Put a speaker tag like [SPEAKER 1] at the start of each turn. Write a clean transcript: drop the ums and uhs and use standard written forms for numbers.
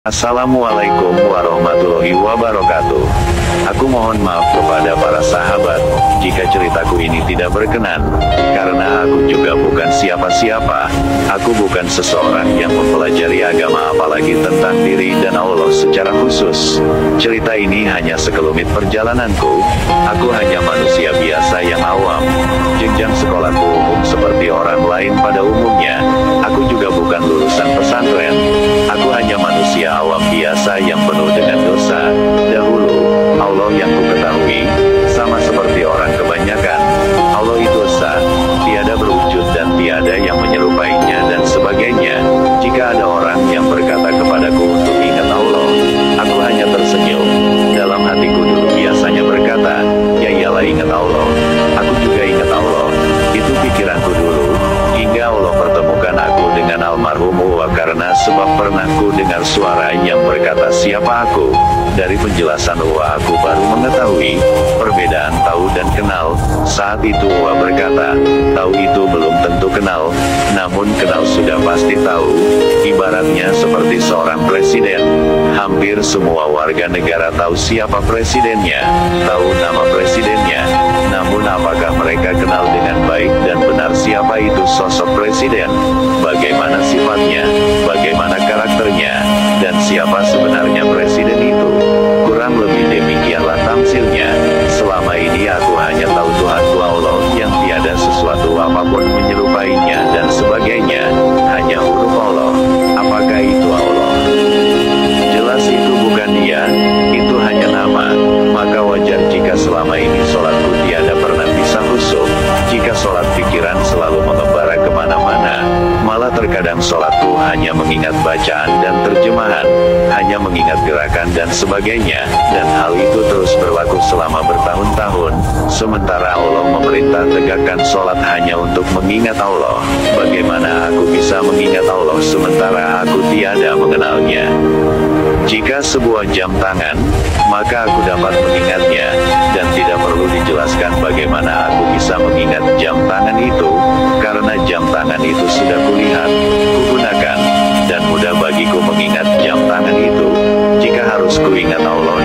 [SPEAKER 1] Assalamualaikum warahmatullahi wabarakatuh. Aku mohon maaf kepada para sahabat, jika ceritaku ini tidak berkenan, karena aku juga bukan siapa-siapa. Aku bukan seseorang yang mempelajari agama apalagi tentang diri dan Allah secara khusus. Cerita ini hanya sekelumit perjalananku. Aku hanya manusia biasa yang awam. Jenjang sekolahku umum seperti orang lain pada umumnya. Aku juga bukan lulusan pesantren. Aku hanya manusia awam biasa yang penuh dengan dosa. Dahulu, Allah yang ku ketahui, sama seperti orang kebanyakan. Allah itu esa, tiada berwujud dan tiada yang menyerupainya dan sebagainya. Jika ada orang yang berkata kepadaku untuk ingat Allah, aku hanya tersenyum. Dalam hatiku dulu biasanya berkata, ya iyalah ingat Allah. Aku juga ingat Allah. Itu pikiranku dulu, hingga Allah pertemukan aku dengan almarhum Uwa karena sebab pernah ku dengar suara yang berkata siapa aku. Dari penjelasan Uwa aku baru mengetahui perbedaan tahu dan kenal. Saat itu Uwa berkata, tahu itu belum tentu kenal, namun kenal sudah pasti tahu. Ibaratnya seperti seorang presiden. Hampir semua warga negara tahu siapa presidennya, tahu nama presidennya. Namun apakah mereka kenal dengan baik dan benar siapa itu sosok presiden? Bagaimana sifatnya? Bagaimana karakternya? Dan siapa sebenarnya presiden itu? Kurang lebih demikianlah tamsilnya. Selama ini aku hanya tahu Tuhanku Allah yang tiada sesuatu apapun menyerupainya dan sebagainya. Hanya huruf Allah. Apakah itu Allah? Jelas itu bukan dia, itu hanya nama. Maka wajar jika selama ini sholatku tiada pernah bisa khusyuk. Jika sholat pikiran selalu mengembara kemana-mana. Malah terkadang sholatku hanya mengingat bacaan dan terjemahan, hanya mengingat gerakan dan sebagainya, dan hal itu terus berlaku selama bertahun-tahun. Sementara Allah memerintah tegakkan sholat hanya untuk mengingat Allah. Bagaimana aku bisa mengingat Allah sementara aku tiada mengenalnya? Jika sebuah jam tangan, maka aku dapat mengingatnya, dan tidak perlu dijelaskan bagaimana aku bisa mengingat jam tangan itu, karena jam tangan itu sudah kulihat, kugunakan, dan mudah bagiku mengingat jam tangan itu. Jika harus kuingat Allah